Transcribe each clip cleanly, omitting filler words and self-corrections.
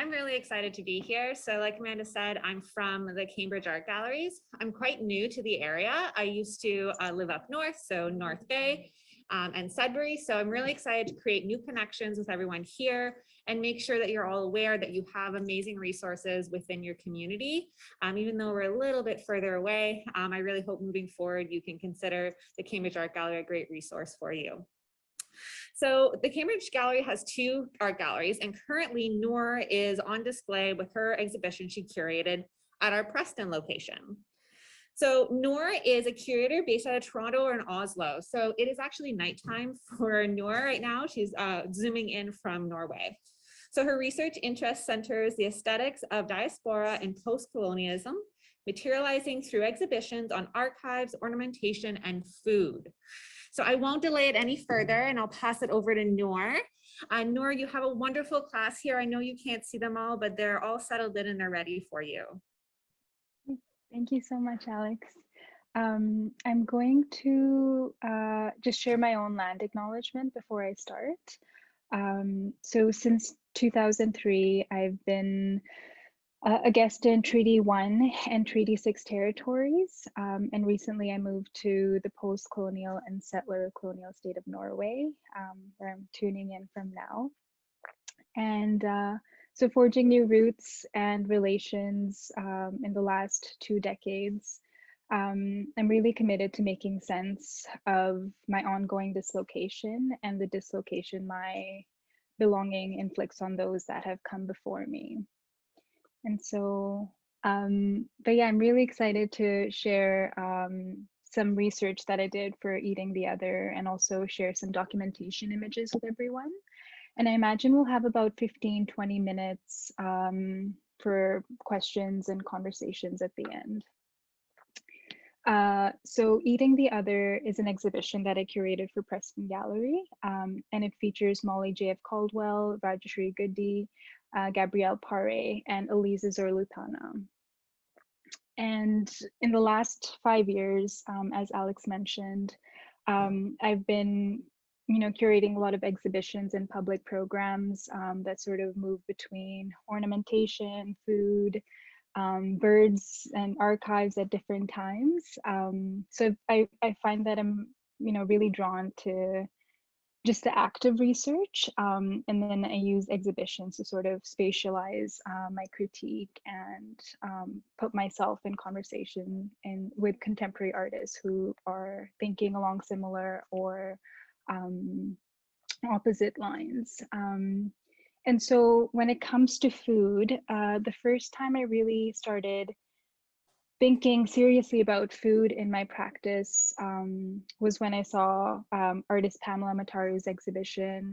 I'm really excited to be here. So like Amanda said, I'm from the Cambridge Art Galleries. I'm quite new to the area. I used to live up north, so North Bay and Sudbury. So I'm really excited to create new connections with everyone here and make sure that you're all aware that you have amazing resources within your community. Even though we're a little bit further away, I really hope moving forward you can consider the Cambridge Art Gallery a great resource for you. So the Cambridge Gallery has two art galleries, and currently Noor is on display with her exhibition she curated at our Preston location. So Noor is a curator based out of Toronto or in Oslo. So it is actually nighttime for Noor right now. She's zooming in from Norway. So her research interest centers the aesthetics of diaspora and post-colonialism, materializing through exhibitions on archives, ornamentation, and food. So I won't delay it any further and I'll pass it over to Noor. Noor, you have a wonderful class here. I know you can't see them all, but they're all settled in and they're ready for you. Thank you so much, Alex. I'm going to just share my own land acknowledgement before I start. So since 2003, I've been a guest in Treaty 1 and Treaty 6 territories, and recently I moved to the post-colonial and settler colonial state of Norway, where I'm tuning in from now. And so forging new roots and relations in the last 2 decades, I'm really committed to making sense of my ongoing dislocation and the dislocation my belonging inflicts on those that have come before me. And so, but yeah, I'm really excited to share some research that I did for Eating the Other and also share some documentation images with everyone. And I imagine we'll have about 15-20 minutes for questions and conversations at the end. So Eating the Other is an exhibition that I curated for Preston Gallery, and it features Molly J.F. Caldwell, Rajyashri Goody, Gabrielle Paré, and Alize Zorlutuna. And in the last 5 years, as Alex mentioned, I've been curating a lot of exhibitions and public programs that sort of move between ornamentation, food, birds, and archives at different times. So I find that I'm really drawn to just the active research, and then I use exhibitions to sort of spatialize my critique and put myself in conversation with contemporary artists who are thinking along similar or opposite lines. And so when it comes to food, the first time I really started thinking seriously about food in my practice was when I saw artist Pamela Mataru's exhibition,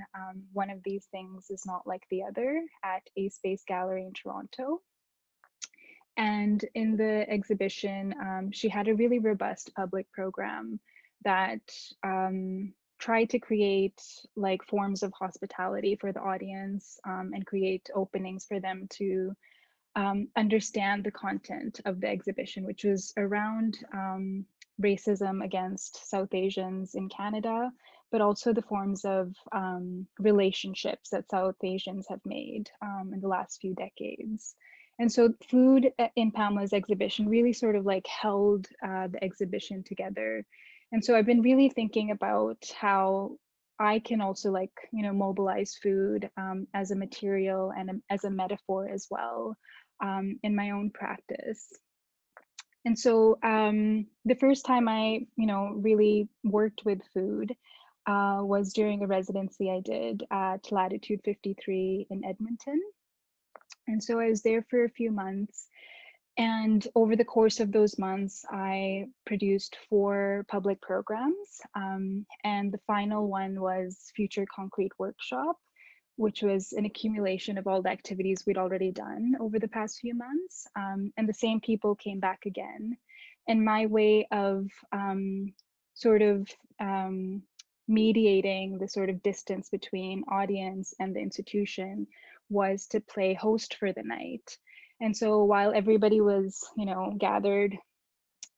One of These Things Is Not Like the Other, at A Space Gallery in Toronto. And in the exhibition, she had a really robust public program that tried to create like forms of hospitality for the audience and create openings for them to understand the content of the exhibition, which was around racism against South Asians in Canada, but also the forms of relationships that South Asians have made in the last few decades. And so food in Pamela's exhibition really sort of like held the exhibition together. And so I've been really thinking about how I can also like, mobilize food as a material and as a metaphor as well in my own practice. And so the first time I, really worked with food was during a residency I did at Latitude 53 in Edmonton. And so I was there for a few months. And over the course of those months, I produced 4 public programs. And the final one was Future Concrete Workshop, which was an accumulation of all the activities we'd already done over the past few months. And the same people came back again. And my way of sort of mediating the sort of distance between audience and the institution was to play host for the night. And so while everybody was, gathered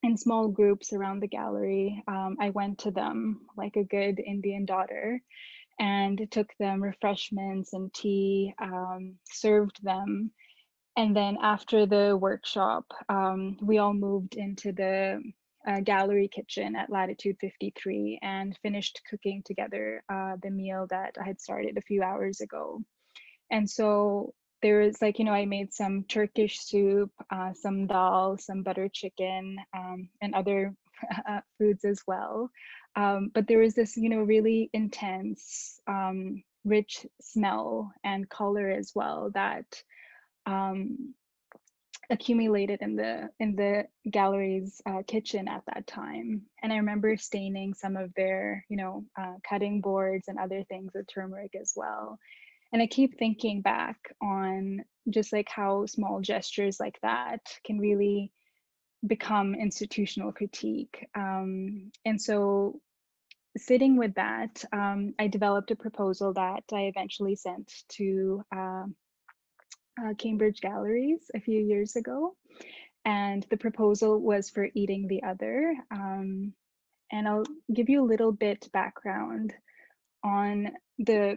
in small groups around the gallery, I went to them like a good Indian daughter and took them refreshments and tea, served them. And then after the workshop, we all moved into the gallery kitchen at Latitude 53 and finished cooking together the meal that I had started a few hours ago. And so there was like, I made some Turkish soup, some dal, some butter chicken, and other foods as well. But there was this, really intense, rich smell and color as well that um, accumulated in the gallery's kitchen at that time. And I remember staining some of their, cutting boards and other things with turmeric as well. And I keep thinking back on just like how small gestures like that can really become institutional critique. And so sitting with that, I developed a proposal that I eventually sent to Cambridge Galleries a few years ago. And the proposal was for eating the other. And I'll give you a little bit background on the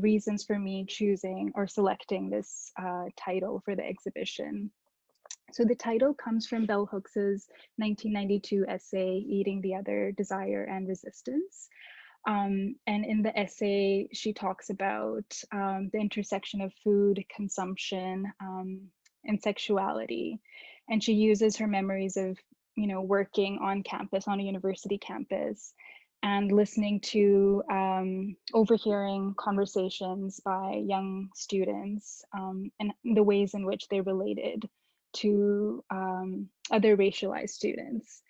reasons for me choosing or selecting this title for the exhibition. So the title comes from Bell Hooks's 1992 essay, Eating the Other, Desire and Resistance. And in the essay, she talks about the intersection of food, consumption, and sexuality. And she uses her memories of, working on campus, on a university campus, and listening to, overhearing conversations by young students and the ways in which they related to other racialized students.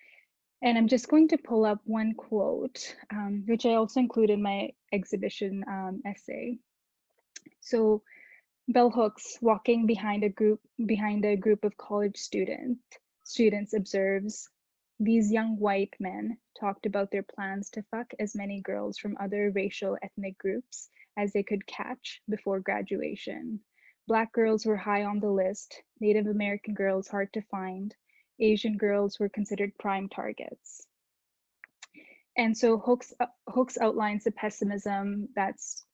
And I'm just going to pull up one quote, which I also include in my exhibition essay. So Bell Hooks, walking behind a group of college students observes, these young white men talked about their plans to fuck as many girls from other racial ethnic groups as they could catch before graduation. Black girls were high on the list, Native American girls hard to find, Asian girls were considered prime targets. And so Hooks outlines the pessimism that's,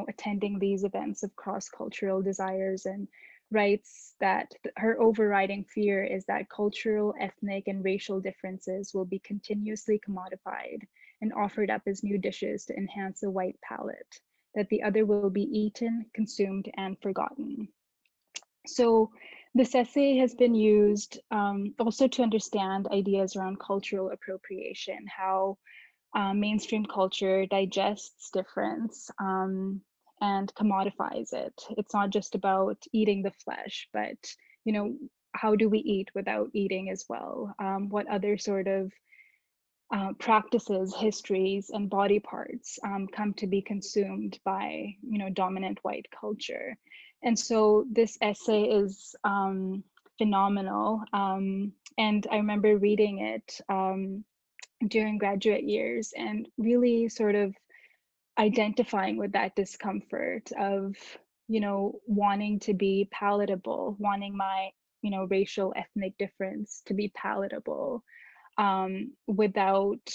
attending these events of cross-cultural desires, and writes that her overriding fear is that cultural, ethnic, and racial differences will be continuously commodified and offered up as new dishes to enhance the white palate, that the other will be eaten, consumed, and forgotten. So this essay has been used also to understand ideas around cultural appropriation, how mainstream culture digests difference and commodifies it. It's not just about eating the flesh, but how do we eat without eating as well? What other sort of practices, histories, and body parts come to be consumed by dominant white culture? And so this essay is phenomenal, and I remember reading it during graduate years and really sort of identifying with that discomfort of wanting to be palatable, wanting my racial ethnic difference to be palatable, without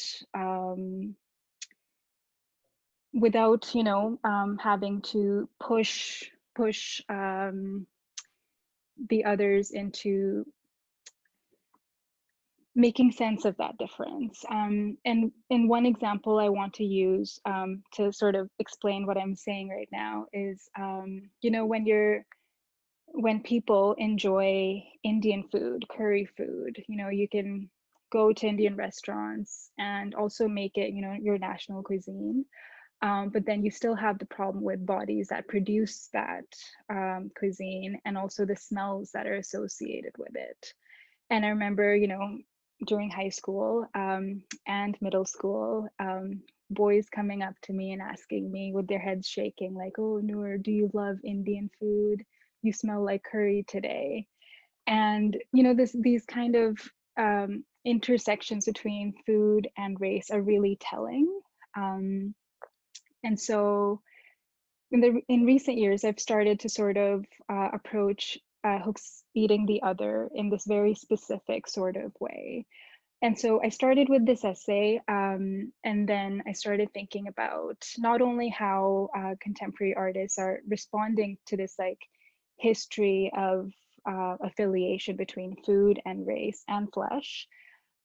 having to push the others into making sense of that difference. And in one example I want to use to sort of explain what I'm saying right now is, when people enjoy Indian food, curry food, you can go to Indian restaurants and also make it, your national cuisine. But then you still have the problem with bodies that produce that cuisine, and also the smells that are associated with it. And I remember, during high school and middle school, boys coming up to me and asking me with their heads shaking, like, "Oh, Noor, do you love Indian food? You smell like curry today." And, these kind of intersections between food and race are really telling. And so in recent years, I've started to sort of approach Hooks eating the other in this very specific sort of way. And so I started with this essay, and then I started thinking about not only how contemporary artists are responding to this like history of affiliation between food and race and flesh,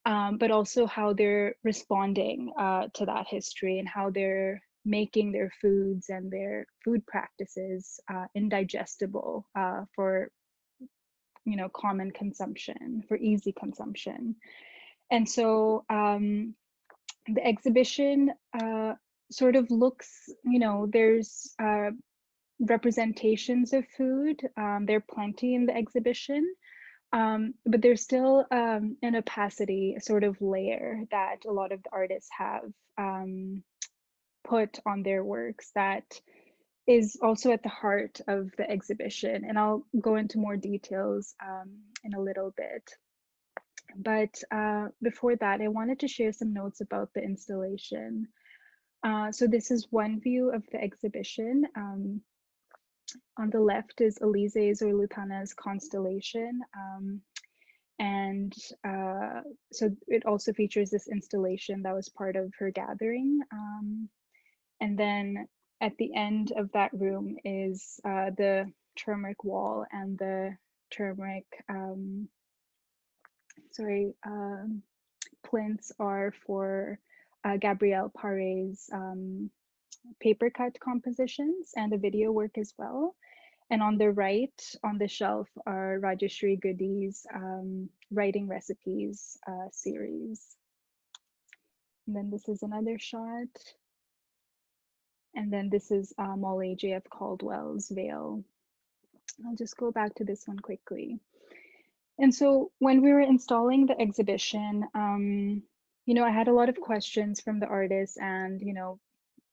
but also how they're responding to that history and how they're making their foods and their food practices indigestible for common consumption, for easy consumption. And so the exhibition sort of looks, there's representations of food. There are plenty in the exhibition, but there's still an opacity, a sort of layer that a lot of the artists have put on their works that is also at the heart of the exhibition. And I'll go into more details in a little bit. But before that, I wanted to share some notes about the installation. So this is one view of the exhibition. On the left is Alize Zorlutuna's Constellation. And so it also features this installation that was part of her gathering. And then at the end of that room is the turmeric wall and the turmeric, plinths are for Gabrielle Paré's paper cut compositions and the video work as well. And on the right, on the shelf, are Rajyashri Goody's writing recipes series. And then this is another shot. And then this is Molly J.F. Caldwell's Veil. I'll just go back to this one quickly. And so when we were installing the exhibition, I had a lot of questions from the artists and,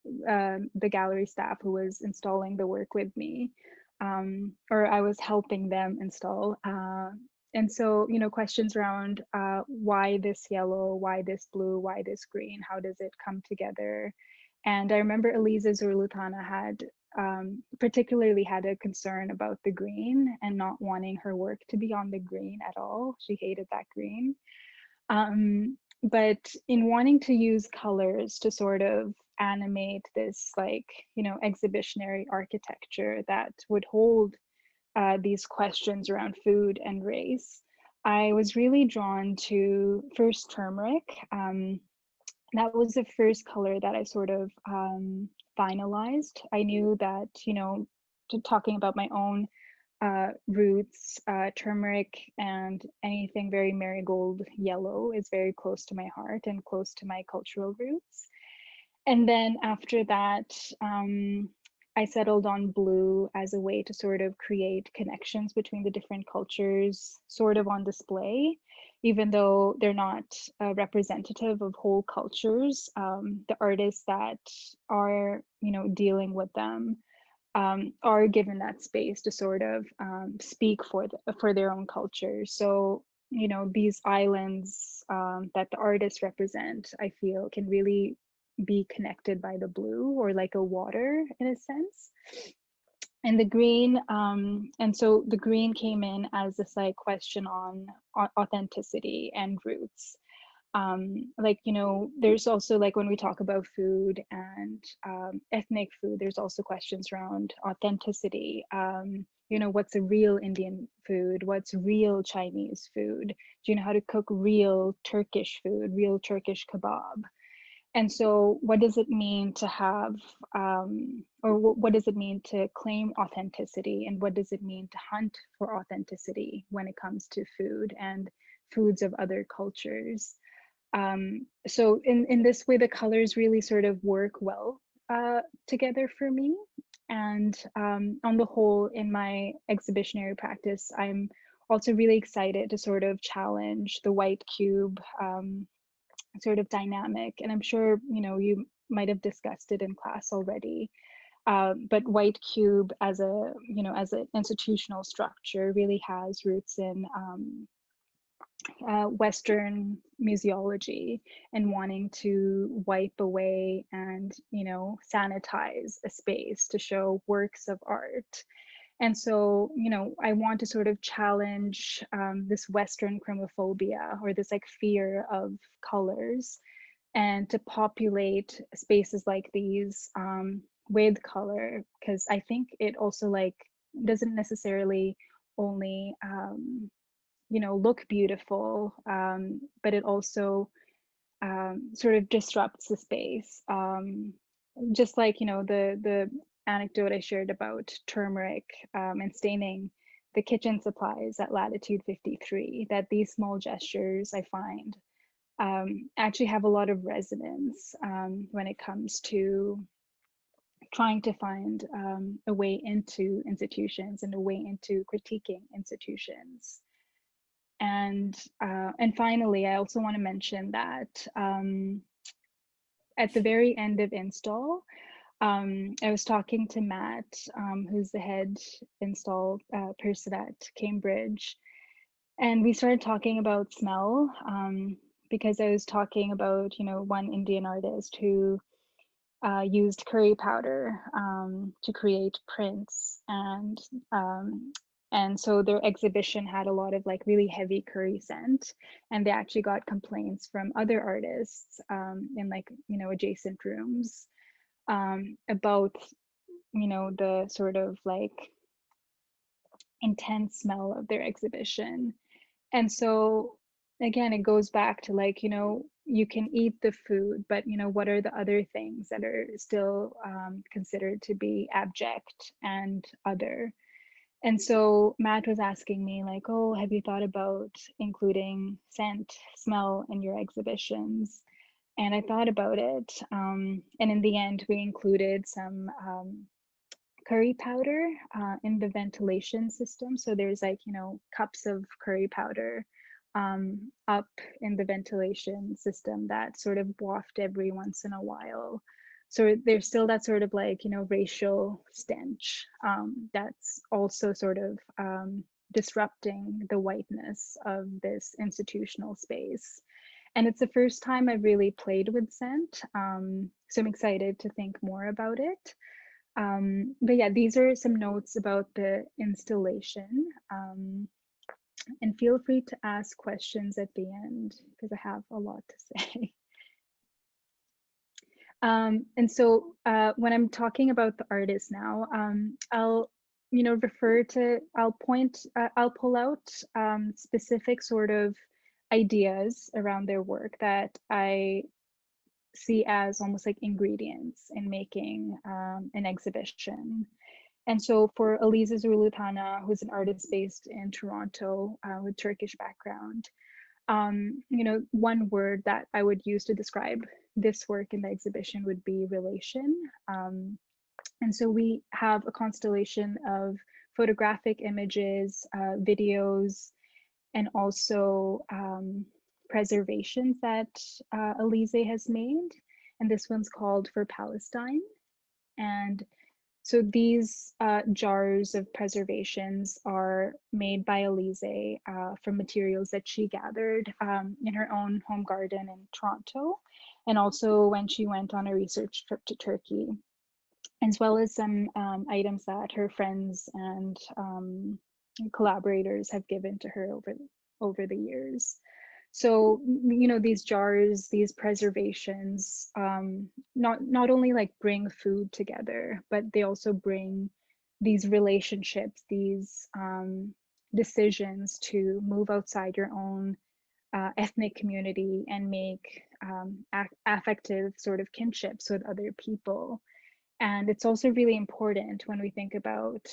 the gallery staff who was installing the work with me, or I was helping them install. And so, questions around why this yellow, why this blue, why this green, how does it come together? And I remember Alize Zorlutuna had particularly had a concern about the green and not wanting her work to be on the green at all. She hated that green. But in wanting to use colors to sort of animate this exhibitionary architecture that would hold these questions around food and race, I was really drawn to first turmeric. That was the first color that I sort of finalized. I knew that, talking about my own roots, turmeric and anything very marigold yellow is very close to my heart and close to my cultural roots. And then after that, I settled on blue as a way to sort of create connections between the different cultures sort of on display, even though they're not representative of whole cultures. The artists that are, dealing with them are given that space to sort of speak for their own culture. So, these islands that the artists represent, I feel, can really be connected by the blue, or like a water in a sense. And the green, and so the green came in as this question on authenticity and roots. There's also when we talk about food and ethnic food, there's also questions around authenticity. What's a real Indian food? What's real Chinese food? Do you know how to cook real Turkish food, real Turkish kebab? And so what does it mean to have, or what does it mean to claim authenticity? And what does it mean to hunt for authenticity when it comes to food and foods of other cultures? So in this way, the colors really sort of work well together for me. And on the whole, in my exhibitionary practice, I'm also really excited to sort of challenge the white cube sort of dynamic. And I'm sure, you might have discussed it in class already. But white cube as a, as an institutional structure really has roots in Western museology and wanting to wipe away and, sanitize a space to show works of art. And so, you know, I want to sort of challenge this Western chromophobia, or this like fear of colors, and to populate spaces like these with color, because I think it also like doesn't necessarily only you know, look beautiful, but it also sort of disrupts the space. Just like, you know, the anecdote I shared about turmeric and staining the kitchen supplies at latitude 53, that these small gestures I find actually have a lot of resonance when it comes to trying to find a way into institutions and a way into critiquing institutions. And finally, I also want to mention that at the very end of install, I was talking to Matt, who's the head install person at Cambridge, and we started talking about smell, because I was talking about, you know, one Indian artist who used curry powder to create prints, and so their exhibition had a lot of like really heavy curry scent, and they actually got complaints from other artists in like, you know, adjacent rooms about, you know, the sort of like intense smell of their exhibition. And so again, it goes back to like, you know, you can eat the food, but you know, what are the other things that are still considered to be abject and other? And so Matt was asking me like, oh, have you thought about including scent, smell in your exhibitions? And I thought about it. And in the end, we included some curry powder in the ventilation system. So there's like, you know, cups of curry powder up in the ventilation system that sort of waft every once in a while. So there's still that sort of like, you know, racial stench that's also sort of disrupting the whiteness of this institutional space. And it's the first time I've really played with scent. So I'm excited to think more about it. But yeah, these are some notes about the installation. And feel free to ask questions at the end because I have a lot to say. And so when I'm talking about the artist now, I'll, you know, I'll pull out specific sort of ideas around their work that I see as almost like ingredients in making an exhibition. And so for Alize Zorlutuna, who's an artist based in Toronto with Turkish background, you know, one word that I would use to describe this work in the exhibition would be relation. And so we have a constellation of photographic images, videos, and also preservations that Alize has made. And this one's called For Palestine. And so these jars of preservations are made by Alize from materials that she gathered in her own home garden in Toronto, and also when she went on a research trip to Turkey, as well as some items that her friends and collaborators have given to her over the years. So, you know, these jars, these preservations, not only like bring food together, but they also bring these relationships, these decisions to move outside your own ethnic community and make affective sort of kinships with other people. And it's also really important when we think about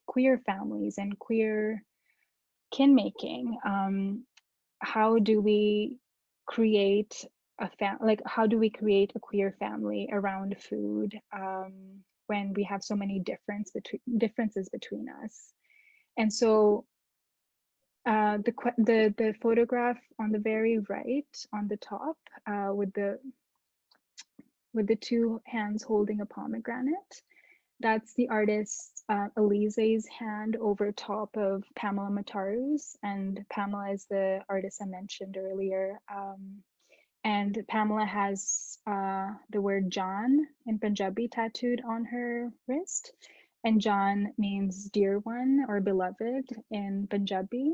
queer families and queer kin making. How do we create how do we create a queer family around food when we have so many differences between us? And so the photograph on the very right on the top with the two hands holding a pomegranate, that's the artist Alize's hand over top of Pamela Mataru's, and Pamela is the artist I mentioned earlier. And Pamela has the word John in Punjabi tattooed on her wrist, and John means dear one or beloved in Punjabi.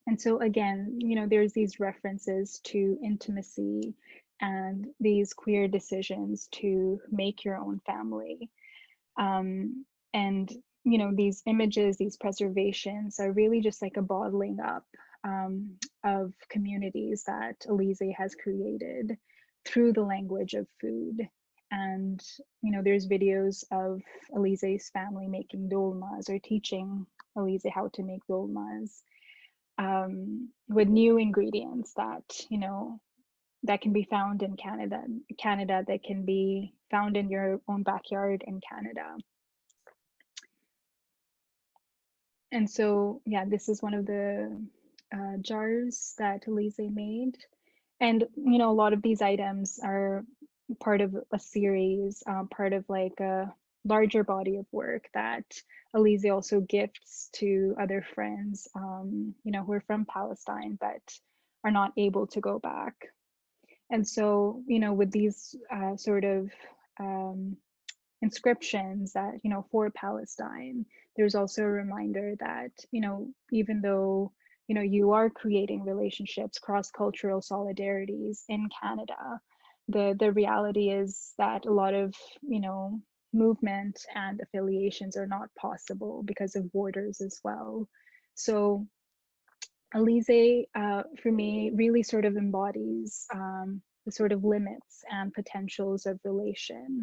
And so again, there's these references to intimacy and these queer decisions to make your own family. And these images, these preservations are really just like a bottling up of communities that Alize has created through the language of food. And there's videos of Alize's family making dolmas or teaching Alize how to make dolmas with new ingredients that that can be found in Canada, that can be found in your own backyard in Canada. And so, yeah, this is one of the jars that Alize made. And, a lot of these items are part of a series, part of like a larger body of work that Alize also gifts to other friends, who are from Palestine but are not able to go back. And so, with these sort of inscriptions that, for Palestine, there's also a reminder that, even though, you are creating relationships, cross-cultural solidarities in Canada, the reality is that a lot of, movement and affiliations are not possible because of borders as well. So Alize, for me, really sort of embodies the sort of limits and potentials of relation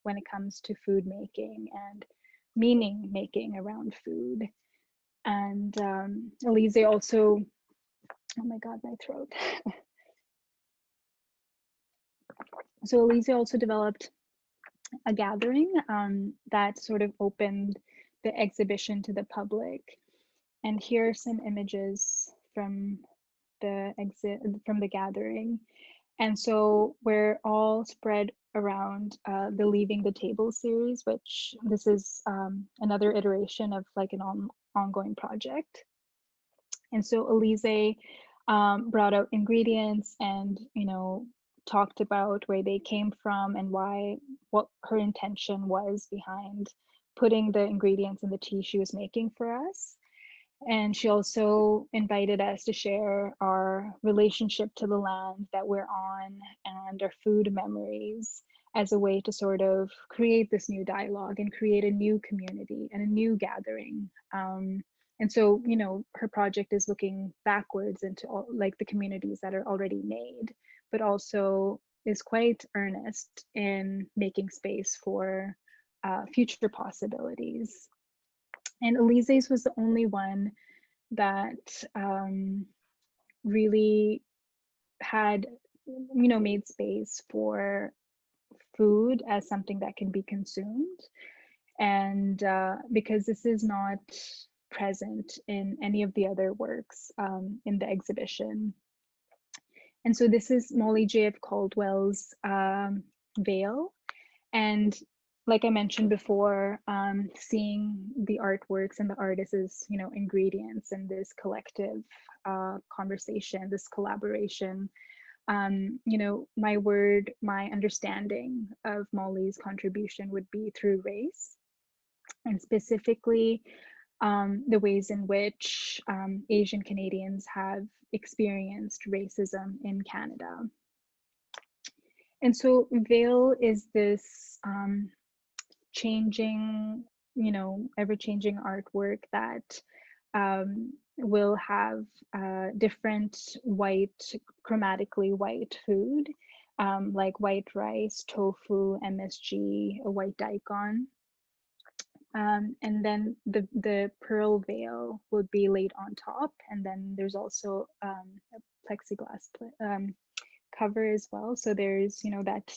when it comes to food making and meaning making around food. And Alize also, oh my God, my throat. So Alize also developed a gathering that sort of opened the exhibition to the public. And here are some images from the gathering. And so we're all spread around the Leaving the Table series, which this is another iteration of like an ongoing project. And so Alize brought out ingredients and, talked about where they came from and what her intention was behind putting the ingredients in the tea she was making for us. And she also invited us to share our relationship to the land that we're on and our food memories as a way to sort of create this new dialogue and create a new community and a new gathering. And so, her project is looking backwards into all, like the communities that are already made, but also is quite earnest in making space for future possibilities. And Alize's was the only one that really had, made space for food as something that can be consumed. And because this is not present in any of the other works in the exhibition. And so this is Molly J. F. Caldwell's Veil. And like I mentioned before, seeing the artworks and the artists' ingredients and this collective conversation, this collaboration, my understanding of Molly's contribution would be through race, and specifically the ways in which Asian Canadians have experienced racism in Canada. And so Veil is this changing, ever-changing artwork that will have different chromatically white food, like white rice, tofu, MSG, a white daikon. And then the pearl veil would be laid on top. And then there's also a plexiglass cover as well. So there's, that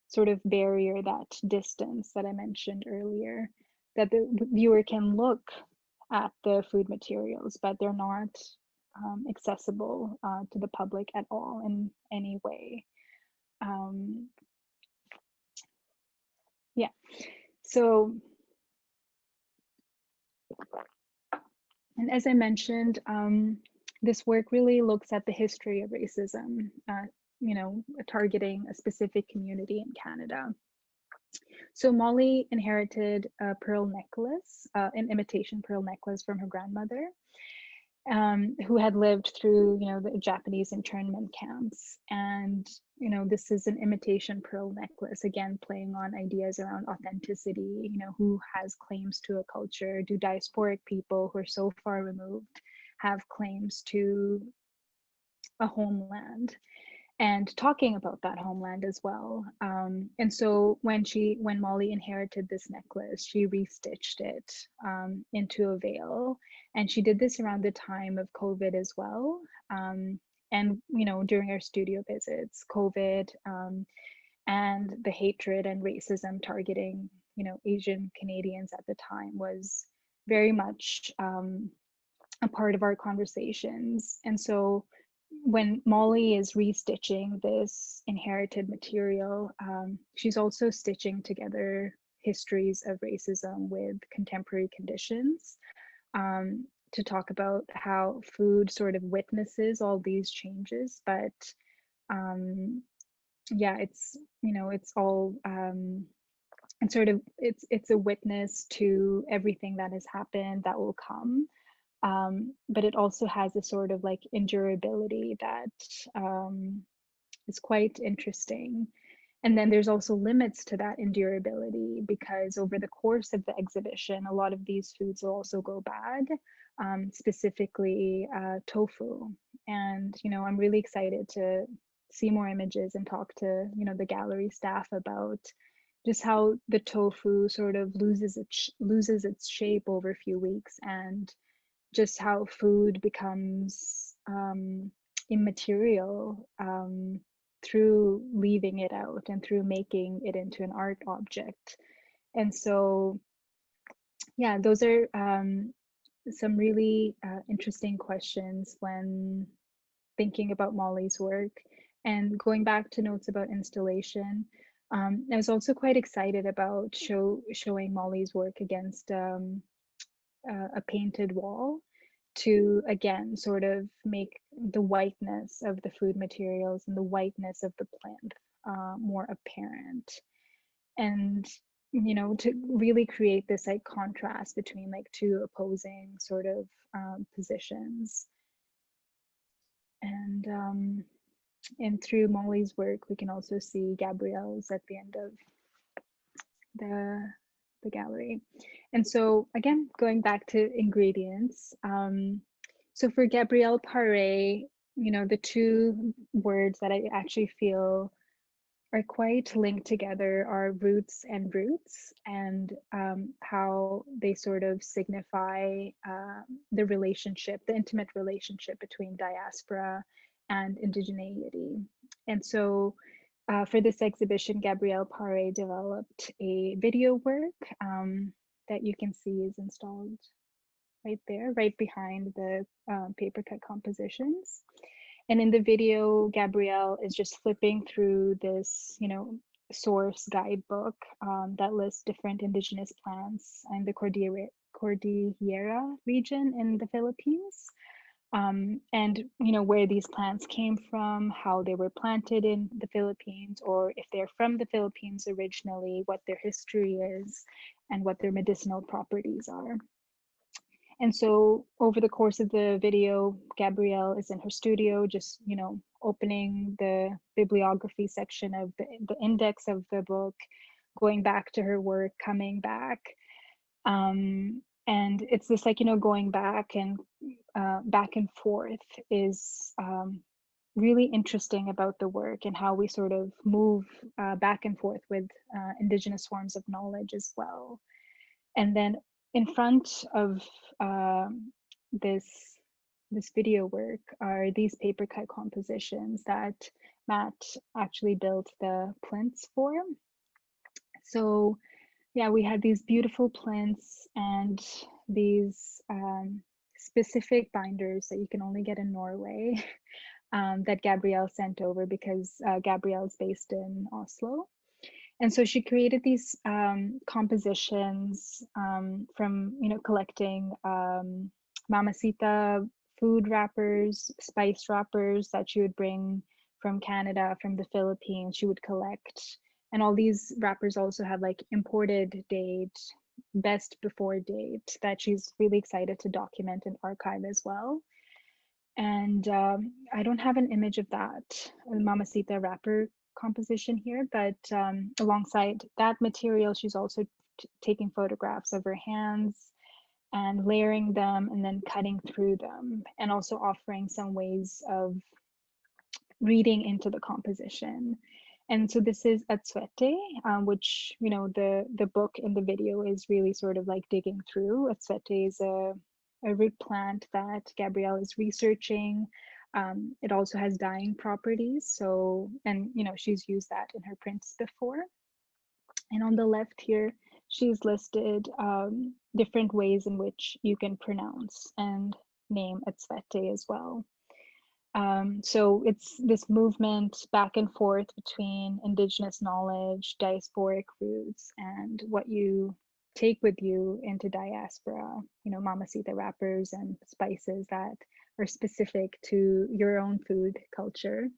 sort of barrier, that distance that I mentioned earlier, that the viewer can look at the food materials, but they're not accessible to the public at all in any way. Yeah, so, and as I mentioned, this work really looks at the history of racism, targeting a specific community in Canada. So Molly inherited a pearl necklace, an imitation pearl necklace from her grandmother, who had lived through, the Japanese internment camps. And, this is an imitation pearl necklace, again, playing on ideas around authenticity, who has claims to a culture? Do diasporic people who are so far removed have claims to a homeland? And talking about that homeland as well. And so when Molly inherited this necklace, she restitched it into a veil, and she did this around the time of COVID as well. And during our studio visits, COVID and the hatred and racism targeting Asian Canadians at the time was very much a part of our conversations. And so when Molly is restitching this inherited material, she's also stitching together histories of racism with contemporary conditions, to talk about how food sort of witnesses all these changes. But yeah, it's all and sort of it's a witness to everything that has happened, that will come. But it also has a sort of like endurability that is quite interesting. And then there's also limits to that endurability, because over the course of the exhibition, a lot of these foods will also go bad, specifically tofu. And, I'm really excited to see more images and talk to, the gallery staff about just how the tofu sort of loses its shape over a few weeks, and just how food becomes immaterial through leaving it out and through making it into an art object. And so, yeah, those are some really interesting questions when thinking about Molly's work. And going back to notes about installation, I was also quite excited about showing Molly's work against a painted wall, to again sort of make the whiteness of the food materials and the whiteness of the plant more apparent, and to really create this like contrast between like two opposing sort of positions. And through Molly's work, we can also see Gabrielle's at the end of the gallery. And so again, going back to ingredients, so for Gabrielle Paré, the two words that I actually feel are quite linked together are roots and roots, and how they sort of signify the relationship, the intimate relationship between diaspora and indigeneity. And so for this exhibition, Gabrielle Paré developed a video work that you can see is installed right there, right behind the paper cut compositions. And in the video, Gabrielle is just flipping through this, source guidebook that lists different indigenous plants in the Cordillera region in the Philippines. And where these plants came from, how they were planted in the Philippines, or if they're from the Philippines originally, what their history is, and what their medicinal properties are. And so over the course of the video, Gabrielle is in her studio, just, opening the bibliography section of the index of the book, going back to her work, coming back. And it's this like, going back and forth is really interesting about the work, and how we sort of move back and forth with Indigenous forms of knowledge as well. And then in front of this video work are these paper cut compositions that Matt actually built the plinths for. So yeah, we had these beautiful plinths and these specific binders that you can only get in Norway, that Gabrielle sent over, because Gabrielle's based in Oslo. And so she created these compositions from, collecting mamacita food wrappers, spice wrappers that she would bring from Canada, from the Philippines. She would collect And all these wrappers also have like imported date, best before date that she's really excited to document and archive as well. And I don't have an image of that Mamacita wrapper composition here, but alongside that material, she's also taking photographs of her hands and layering them and then cutting through them, and also offering some ways of reading into the composition. And so this is Atswete, which, you know, the book in the video is really sort of like digging through. Atswete is a root plant that Gabrielle is researching. It also has dyeing properties. So, and, you know, she's used that in her prints before. And on the left here, she's listed different ways in which you can pronounce and name Atswete as well. So it's this movement back and forth between indigenous knowledge, diasporic roots, and what you take with you into diaspora, you know, mamacita wrappers and spices that are specific to your own food culture.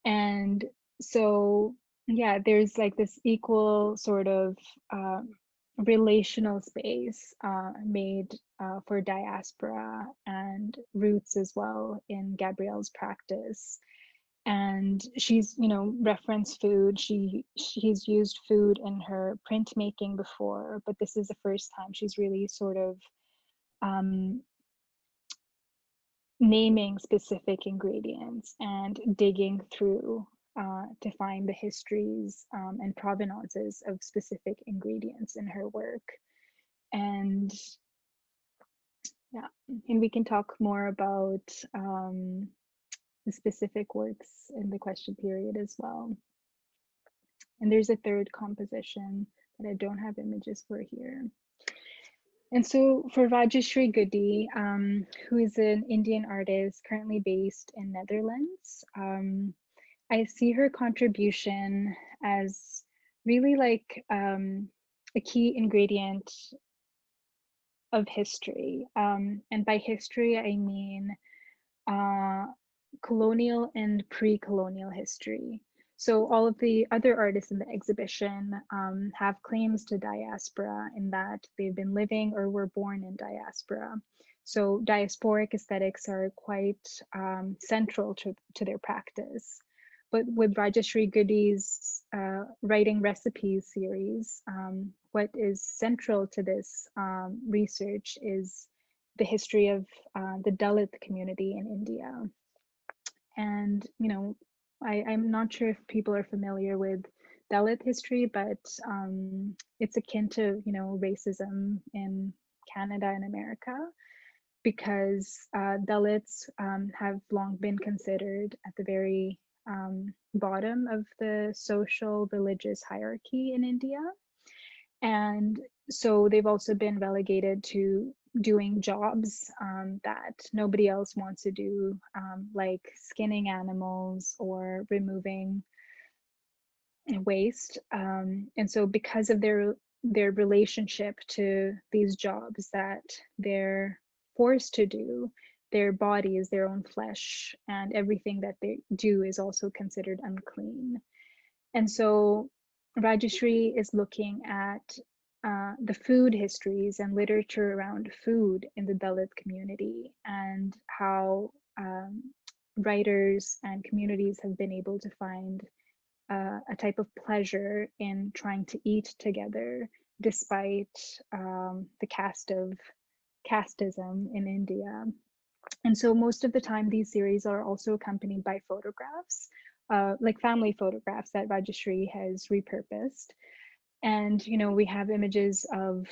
And so, yeah, there's like this equal sort of relational space made for diaspora and roots as well in Gabrielle's practice. And she's, you know, referenced food. She's used food in her printmaking before, but this is the first time she's really sort of naming specific ingredients and digging through to find the histories and provenances of specific ingredients in her work. And yeah, and we can talk more about the specific works in the question period as well. And there's a third composition that I don't have images for here. And so for Rajyashri Goody, who is an Indian artist currently based in Netherlands, I see her contribution as really like a key ingredient of history. And by history, I mean colonial and pre-colonial history. So all of the other artists in the exhibition have claims to diaspora in that they've been living or were born in diaspora. So diasporic aesthetics are quite central to their practice. But with Rajyashri Goody's Writing Recipes series, what is central to this research is the history of the Dalit community in India. And, you know, I'm not sure if people are familiar with Dalit history, but it's akin to, you know, racism in Canada and America, because Dalits have long been considered at the very bottom of the social religious hierarchy in India. And so they've also been relegated to doing jobs that nobody else wants to do, like skinning animals or removing waste. And so because of their relationship to these jobs that they're forced to do, their body is their own flesh, and everything that they do is also considered unclean. And so Rajyashri is looking at the food histories and literature around food in the Dalit community, and how writers and communities have been able to find a type of pleasure in trying to eat together despite the casteism in India. And so most of the time, these series are also accompanied by photographs, like family photographs that Rajyashri has repurposed. And, you know, we have images of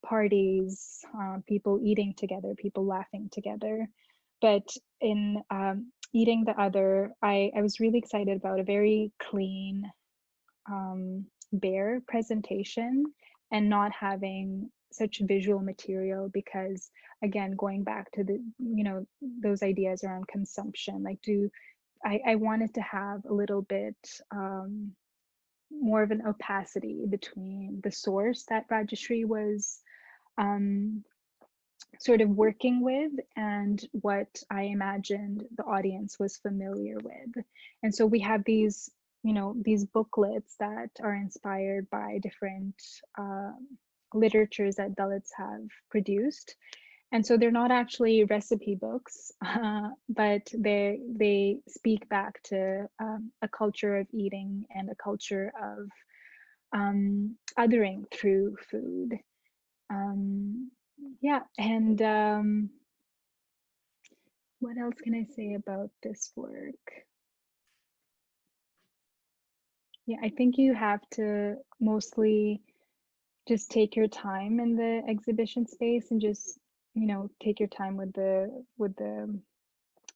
parties, people eating together, people laughing together. But in Eating the Other, I was really excited about a very clean, bare presentation and not having such visual material, because again, going back to the, you know, those ideas around consumption, like I wanted to have a little bit more of an opacity between the source that Rajyashri was sort of working with and what I imagined the audience was familiar with. And so we have these, these booklets that are inspired by different literatures that Dalits have produced. And so they're not actually recipe books, but they speak back to a culture of eating and a culture of othering through food. Yeah, and what else can I say about this work? Yeah, I think you have to mostly just take your time in the exhibition space and just take your time with the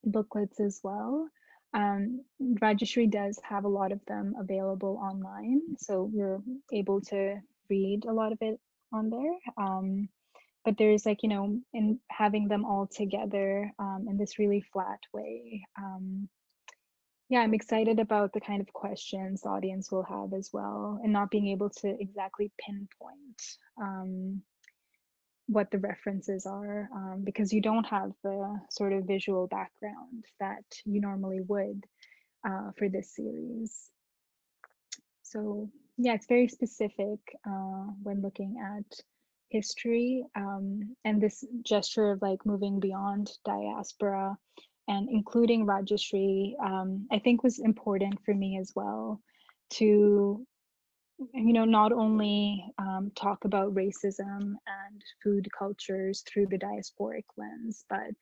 booklets as well. Rajyashri does have a lot of them available online, so you're able to read a lot of it on there. But there's in having them all together in this really flat way. Yeah, I'm excited about the kind of questions the audience will have as well, and not being able to exactly pinpoint what the references are, because you don't have the sort of visual background that you normally would for this series. So yeah, it's very specific when looking at history, and this gesture of moving beyond diaspora and including Rajyashri, I think was important for me as well to not only talk about racism and food cultures through the diasporic lens, but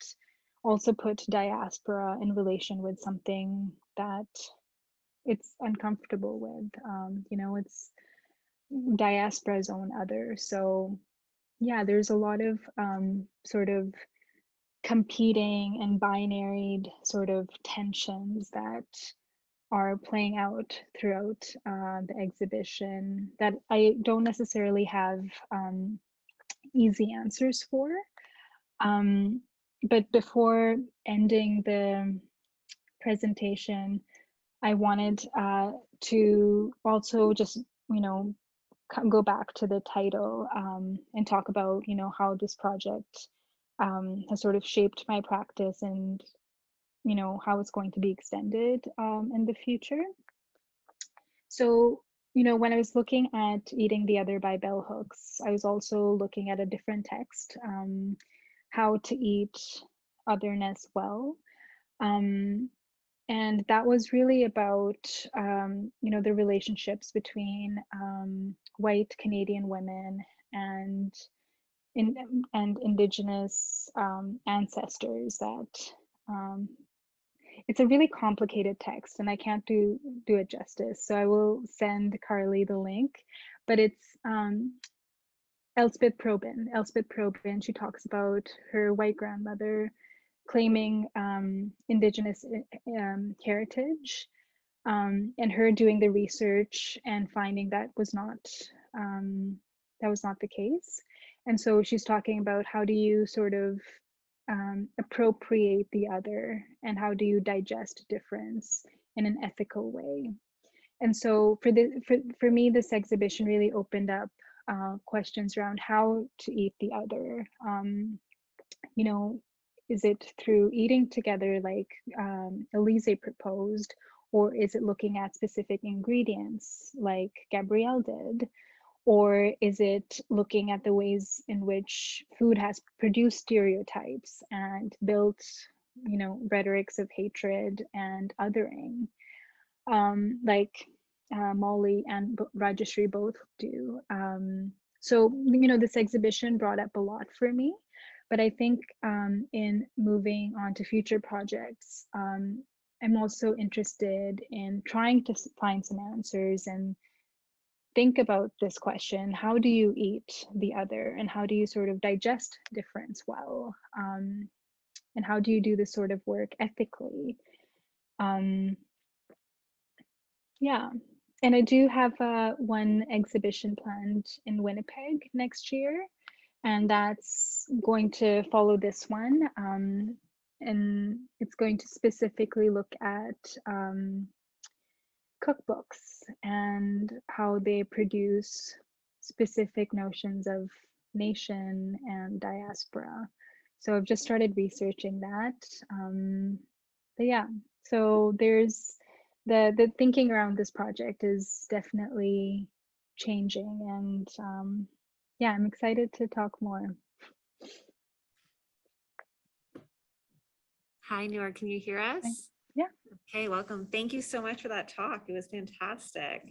also put diaspora in relation with something that it's uncomfortable with. It's diaspora's own other. So yeah, there's a lot of sort of competing and binary sort of tensions that are playing out throughout the exhibition that I don't necessarily have easy answers for. But before ending the presentation, I wanted to also just, go back to the title and talk about, how this project has sort of shaped my practice and, how it's going to be extended in the future. So, when I was looking at Eating the Other by Bell Hooks, I was also looking at a different text, How to Eat Otherness Well. And that was really about, the relationships between white Canadian women and Indigenous ancestors. That it's a really complicated text, and I can't do it justice. So I will send Carly the link, but it's Elspeth Probyn. She talks about her white grandmother claiming Indigenous heritage, and her doing the research and finding that was not the case. And so she's talking about how do you sort of appropriate the other, and how do you digest difference in an ethical way. And so for me, this exhibition really opened up questions around how to eat the other. Is it through eating together like Alize proposed, or is it looking at specific ingredients like Gabrielle did? Or is it looking at the ways in which food has produced stereotypes and built, rhetorics of hatred and othering, like Molly and Rajyashri both do? So, this exhibition brought up a lot for me, but I think in moving on to future projects, I'm also interested in trying to find some answers and think about this question: how do you eat the other, and how do you sort of digest difference well, and how do you do this sort of work ethically? Yeah, and I do have one exhibition planned in Winnipeg next year, and that's going to follow this one, and it's going to specifically look at cookbooks and how they produce specific notions of nation and diaspora. So I've just started researching that. But yeah, so there's the thinking around this project is definitely changing, and yeah, I'm excited to talk more. Hi, Noor, can you hear us? Yeah. Okay, welcome. Thank you so much for that talk. It was fantastic.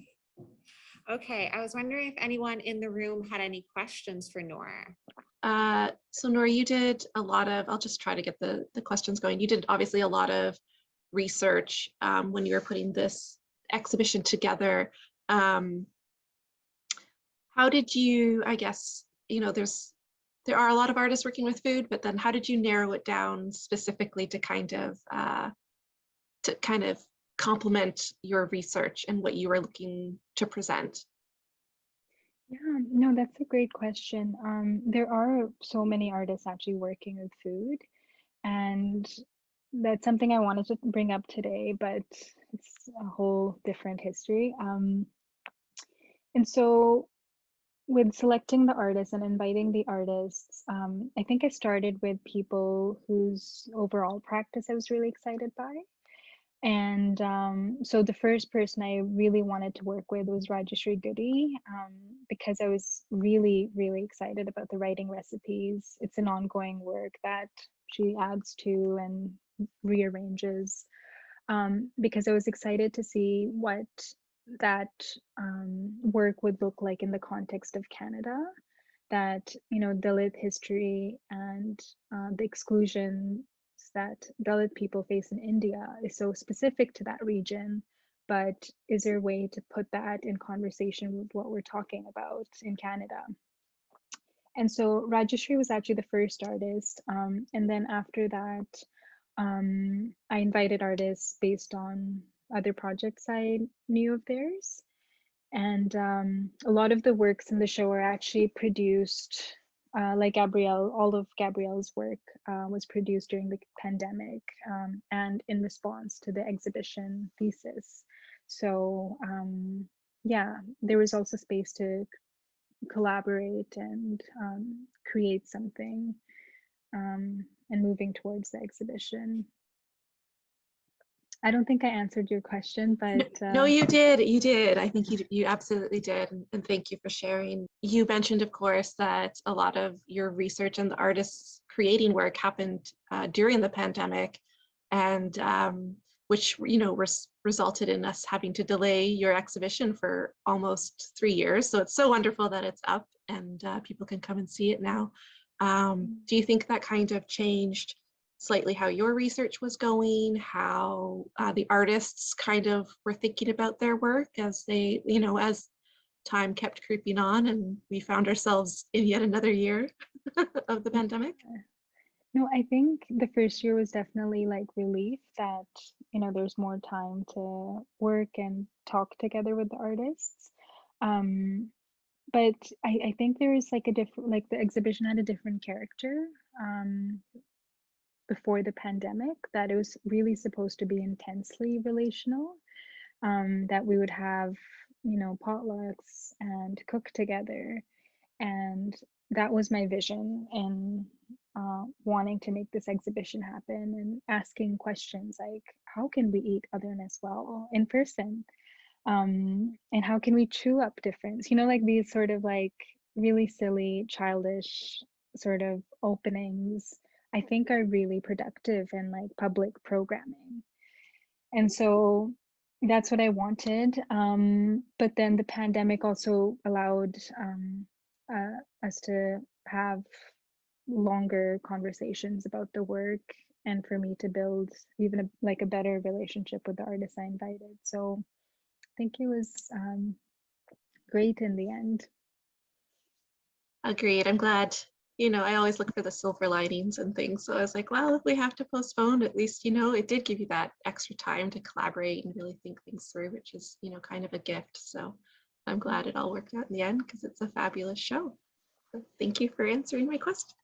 Okay, I was wondering if anyone in the room had any questions for Noor. So Noor, you did a lot of, I'll just try to get the questions going. You did obviously a lot of research when you were putting this exhibition together. How did you, I guess, you know, there are a lot of artists working with food, but then how did you narrow it down specifically to kind of complement your research and what you were looking to present? Yeah, no, that's a great question. There are so many artists actually working with food, and that's something I wanted to bring up today, but it's a whole different history. And so with selecting the artists and inviting the artists, I think I started with people whose overall practice I was really excited by. And so the first person I really wanted to work with was Rajyashri Goody, because I was really, really excited about the writing recipes. It's an ongoing work that she adds to and rearranges, because I was excited to see what that work would look like in the context of Canada, that, you know, Dalit history and the exclusion that Dalit people face in India is so specific to that region, but is there a way to put that in conversation with what we're talking about in Canada? And so Rajyashri was actually the first artist. And then after that, I invited artists based on other projects I knew of theirs. And a lot of the works in the show are actually produced, like Gabrielle, all of Gabrielle's work was produced during the pandemic and in response to the exhibition thesis. So yeah, there was also space to collaborate and create something and moving towards the exhibition. I don't think I answered your question, but no, you did. You did. I think you absolutely did. And thank you for sharing. You mentioned, of course, that a lot of your research and the artists creating work happened during the pandemic, and which, you know, resulted in us having to delay your exhibition for almost 3 years. So it's so wonderful that it's up and people can come and see it now. Do you think that kind of changed slightly how your research was going, how the artists kind of were thinking about their work as they, you know, as time kept creeping on and we found ourselves in yet another year of the pandemic? No, I think the first year was definitely like relief that, you know, there's more time to work and talk together with the artists. But I think there is like a different, like the exhibition had a different character before the pandemic, that it was really supposed to be intensely relational, that we would have, you know, potlucks and cook together. And that was my vision in wanting to make this exhibition happen, and asking questions like, how can we eat otherness well in person? And how can we chew up difference? You know, like these sort of like really silly, childish sort of openings, I think are really productive in like public programming. And so that's what I wanted. But then the pandemic also allowed us to have longer conversations about the work, and for me to build even like a better relationship with the artists I invited. So I think it was great in the end. Agreed. I'm glad, you know, I always look for the silver linings and things. So I was like, well, if we have to postpone, at least, you know, it did give you that extra time to collaborate and really think things through, which is, you know, kind of a gift. So I'm glad it all worked out in the end because it's a fabulous show. So thank you for answering my questions.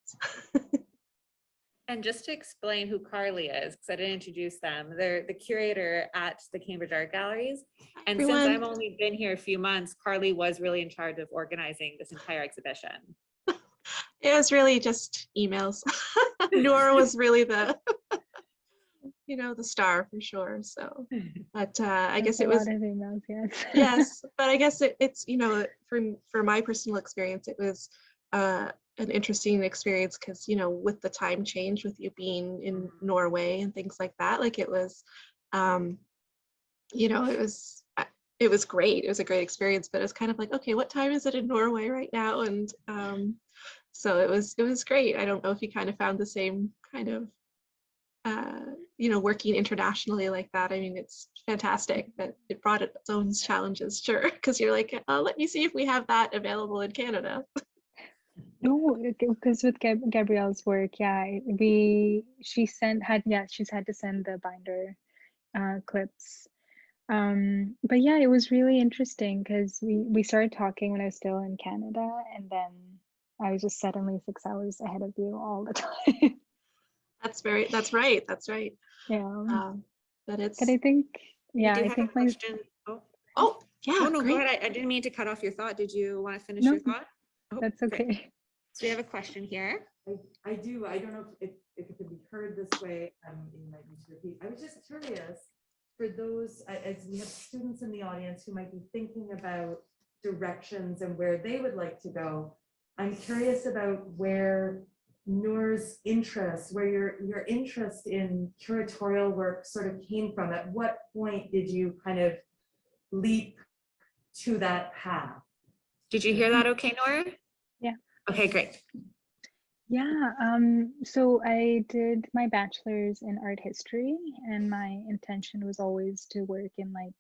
And just to explain who Carly is, because I didn't introduce them, they're the curator at the Cambridge Art Galleries. And Everyone. since I've only been here a few months, Carly was really in charge of organizing this entire exhibition. It was really just emails. Noor was really the the star for sure. So, but I guess A it was, lot of emails, yes. yes, but I guess it's, for my personal experience, it was an interesting experience because, with the time change, with you being in Norway and things like that, like it was, it was great. It was a great experience, but it was kind of like, okay, what time is it in Norway right now? And so it was great. I don't know if you kind of found the same kind of, working internationally like that. I mean, it's fantastic, but it brought its own challenges, sure, because you're like, let me see if we have that available in Canada. No, because with Gabrielle's work, yeah, she's had to send the binder clips. But yeah, it was really interesting because we started talking when I was still in Canada, and then I was just suddenly 6 hours ahead of you all the time. That's right. Yeah. But it's, But I think, We yeah, do I have a think my, question. oh yeah, Oh no, go great. ahead. I didn't mean to cut off your thought. Did you want to finish No, your thought? Oh, that's okay. So we have a question here. I do. I don't know if it could be heard this way. You might need to repeat. I was just curious for those, as we have students in the audience who might be thinking about directions and where they would like to go. I'm curious about where Noor's interest, where your interest in curatorial work sort of came from. At what point did you kind of leap to that path? Did you hear that okay, Noor? Yeah. Okay, great. Yeah, so I did my bachelor's in art history, and my intention was always to work in like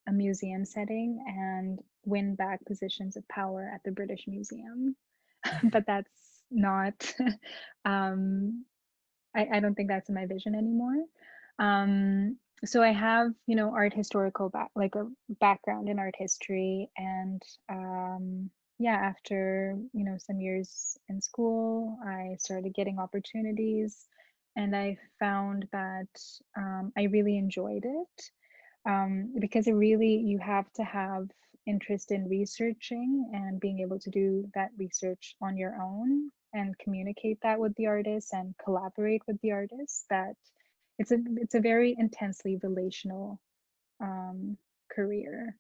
a museum setting and win back positions of power at the British Museum. But that's not, I don't think that's in my vision anymore. So I have, art historical like a background in art history, and yeah, after some years in school, I started getting opportunities, and I found that I really enjoyed it, because you have to have interest in researching and being able to do that research on your own and communicate that with the artists and collaborate with the artists. That it's a very intensely relational career.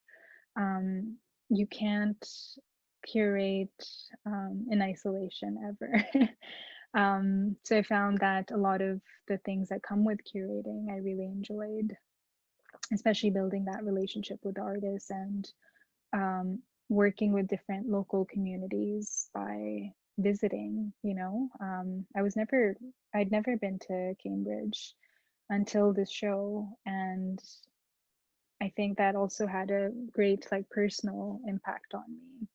You can't curate in isolation ever. So I found that a lot of the things that come with curating I really enjoyed, especially building that relationship with the artists and working with different local communities by visiting. I'd never been to Cambridge until this show, and I think that also had a great like personal impact on me.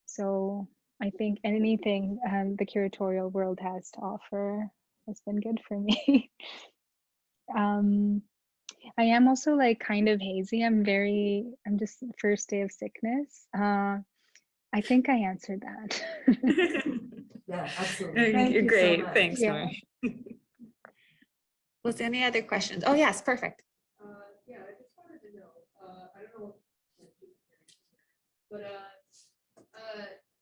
So I think anything the curatorial world has to offer has been good for me. I am also like kind of hazy. I'm just first day of sickness. I think I answered that. Yeah, absolutely. Thank you. So Great. much. Thanks, Yeah. Noor. Was there any other questions? Oh, yes, perfect. Yeah, I just wanted to know, I don't know, but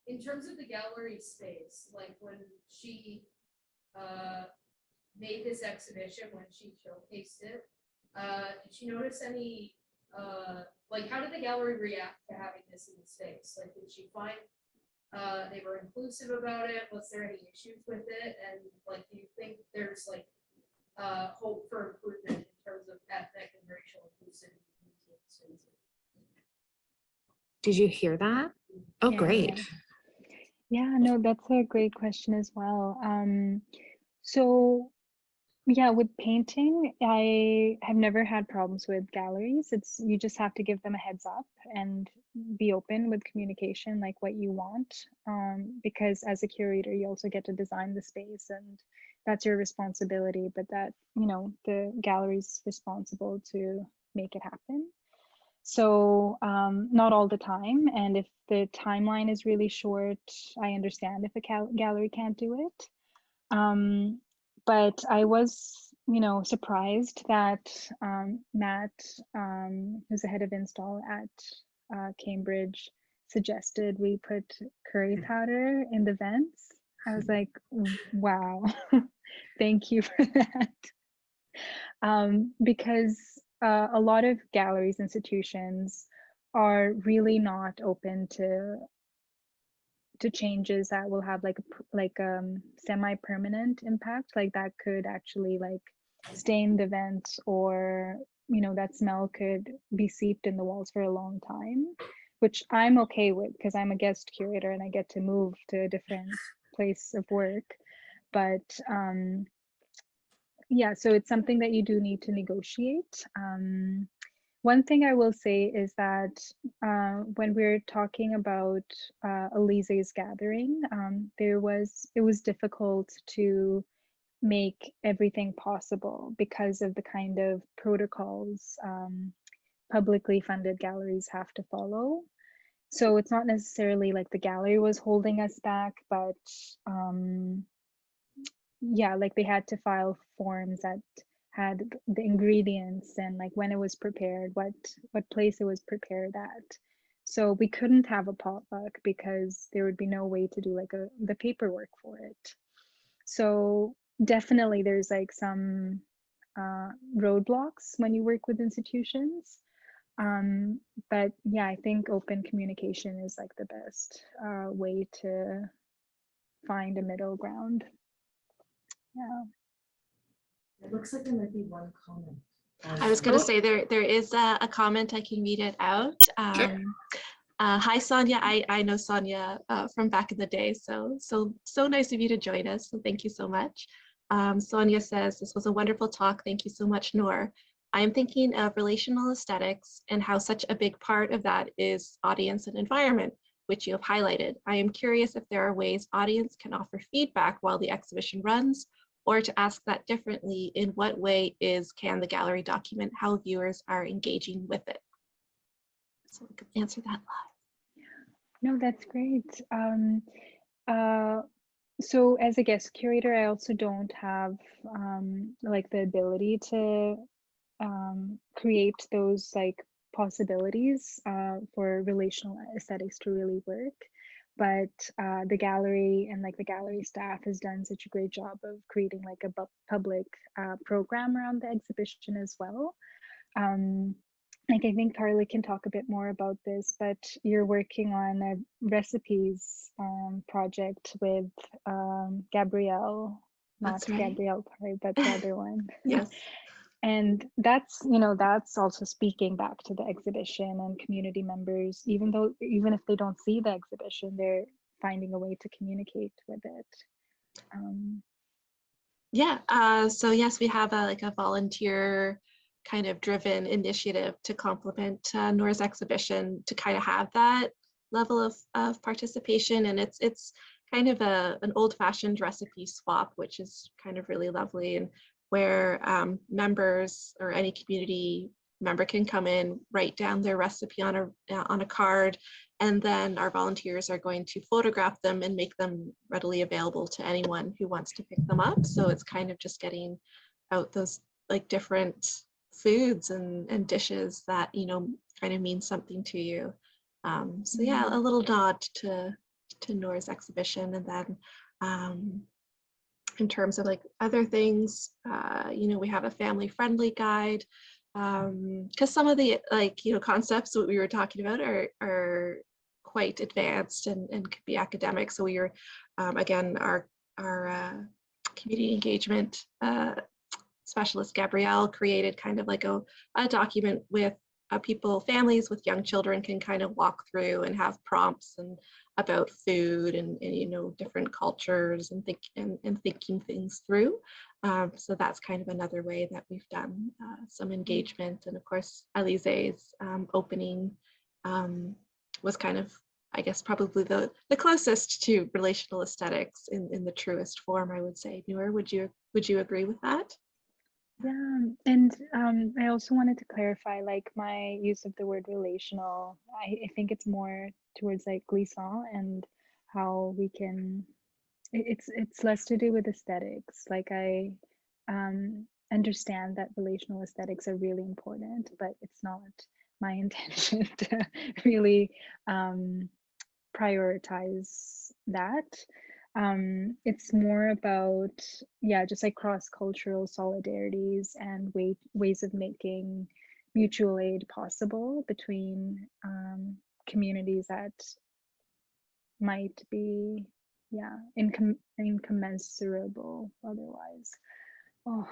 in terms of the gallery space, like when she made this exhibition, when she showcased it, did she notice any, like how did the gallery react to having this in the space? Like did she find they were inclusive about it? Was there any issues with it? And like, do you think there's like hope for improvement in terms of ethnic and racial inclusivity in museum spaces? Did you hear that? Oh, Yeah. great. Yeah, no, that's a great question as well. So yeah, with painting, I have never had problems with galleries. You just have to give them a heads up and be open with communication, like what you want. Because as a curator, you also get to design the space, and that's your responsibility. But that, the gallery's responsible to make it happen. So not all the time. And if the timeline is really short, I understand if a gallery can't do it. But I was, surprised that Matt, who's the head of install at Cambridge, suggested we put curry powder in the vents. I was like, wow, thank you for that. because a lot of galleries, institutions are really not open to changes that will have like semi-permanent impact, like that could actually like stain the vent, or that smell could be seeped in the walls for a long time, which I'm okay with because I'm a guest curator and I get to move to a different place of work. But yeah, so it's something that you do need to negotiate. One thing I will say is that when we're talking about Alize's gathering, it was difficult to make everything possible because of the kind of protocols publicly funded galleries have to follow. So it's not necessarily like the gallery was holding us back, but yeah, like they had to file forms that had the ingredients and like when it was prepared, what place it was prepared at. So we couldn't have a potluck because there would be no way to do like the paperwork for it. So definitely there's like some roadblocks when you work with institutions. But yeah, I think open communication is like the best way to find a middle ground. Yeah. It looks like there might be one comment. I was going to say there is a comment. I can read it out. Sure. Hi, Sonia. I know Sonia from back in the day, so nice of you to join us. So thank you so much. Sonia says, this was a wonderful talk. Thank you so much, Noor. I am thinking of relational aesthetics and how such a big part of that is audience and environment, which you have highlighted. I am curious if there are ways audience can offer feedback while the exhibition runs, or to ask that differently, in what way can the gallery document how viewers are engaging with it? So we can answer that live. No, that's great. So as a guest curator, I also don't have like the ability to create those like possibilities for relational aesthetics to really work. But the gallery and like the gallery staff has done such a great job of creating like a public program around the exhibition as well. Like I think Carly can talk a bit more about this, but you're working on a recipes project with Gabrielle, not That's right. Gabrielle Paré, but the other one. Yes. And that's also speaking back to the exhibition and community members, even if they don't see the exhibition, they're finding a way to communicate with it. Yeah, so yes, we have like a volunteer kind of driven initiative to complement Noor's exhibition, to kind of have that level of participation. And it's kind of an old-fashioned recipe swap, which is kind of really lovely, and where members or any community member can come in, write down their recipe on a card, and then our volunteers are going to photograph them and make them readily available to anyone who wants to pick them up. So it's kind of just getting out those like different foods and dishes that kind of mean something to you. So yeah, a little nod to Noor's exhibition. And then in terms of like other things, we have a family-friendly guide, because some of the concepts that we were talking about are quite advanced and could be academic. So we are again, our community engagement specialist Gabrielle created kind of like a document with families with young children can kind of walk through and have prompts and about food and different cultures and thinking things through. So that's kind of another way that we've done some engagement. And of course, Alize's opening was kind of, I guess, probably the closest to relational aesthetics in the truest form, I would say. Noor, would you agree with that? Yeah, and I also wanted to clarify, like my use of the word relational, I think it's more towards like glissant and how we can, it's less to do with aesthetics. Like I understand that relational aesthetics are really important, but it's not my intention to really prioritize that. It's more about, yeah, just like cross-cultural solidarities and ways of making mutual aid possible between communities that might be, yeah, incommensurable otherwise. Oh,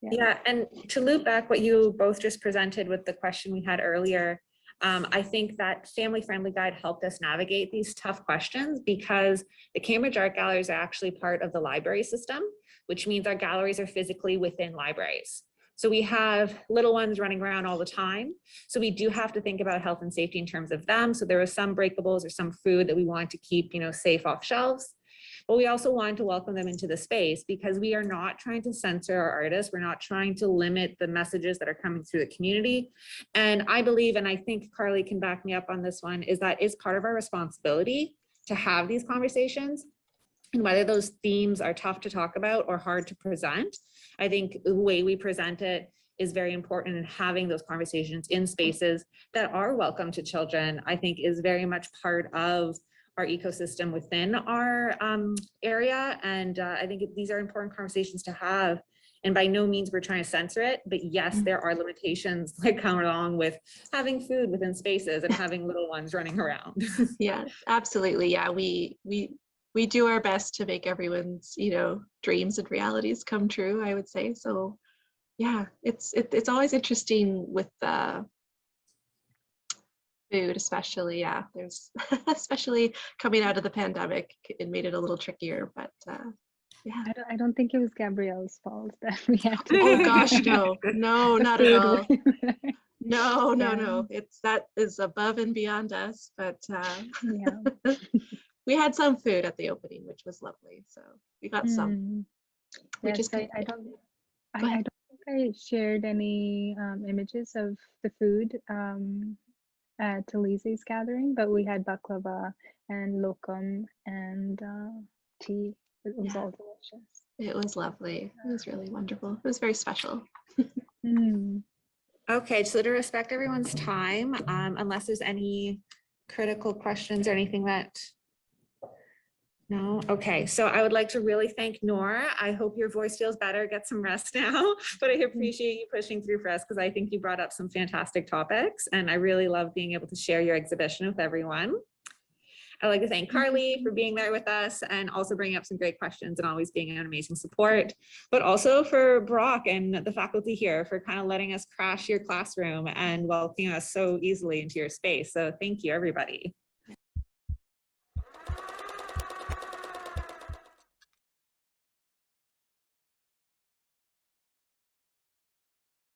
yeah. Yeah, and to loop back what you both just presented with the question we had earlier, I think that Family Friendly Guide helped us navigate these tough questions because the Cambridge Art Galleries are actually part of the library system, which means our galleries are physically within libraries. So we have little ones running around all the time. So we do have to think about health and safety in terms of them. So there was some breakables or some food that we wanted to keep, safe off shelves. But we also wanted to welcome them into the space because we are not trying to censor our artists. We're not trying to limit the messages that are coming through the community. And I believe, and I think Carly can back me up on this one, is that it's part of our responsibility to have these conversations. And whether those themes are tough to talk about or hard to present, I think the way we present it is very important, and having those conversations in spaces that are welcome to children, I think is very much part of our ecosystem within our area. And I think these are important conversations to have. And by no means we're trying to censor it, but yes, there are limitations that come along with having food within spaces and having little ones running around. Yeah, absolutely. Yeah, we do our best to make everyone's, dreams and realities come true, I would say. So yeah, it's always interesting with food, especially. Yeah, there's especially coming out of the pandemic, it made it a little trickier, but yeah. I don't think it was Gabrielle's fault that we had to. Oh gosh, no, not at all. No, Yeah. that is above and beyond us, but Yeah. we had some food at the opening, which was lovely. So we got some. We Yes, just I don't Go I ahead. don't think I shared any images of the food at Alize's gathering, but we had baklava and lokum and tea. It was Yeah. all delicious. It was lovely. It was really wonderful. It was very special. Mm. Okay, so to respect everyone's time, unless there's any critical questions or anything that, no, okay. So I would like to really thank Noor. I hope your voice feels better, get some rest now, but I appreciate you pushing through for us because I think you brought up some fantastic topics and I really love being able to share your exhibition with everyone. I'd like to thank Carly for being there with us and also bringing up some great questions and always being an amazing support, but also for Brock and the faculty here for kind of letting us crash your classroom and welcoming us so easily into your space. So thank you, everybody.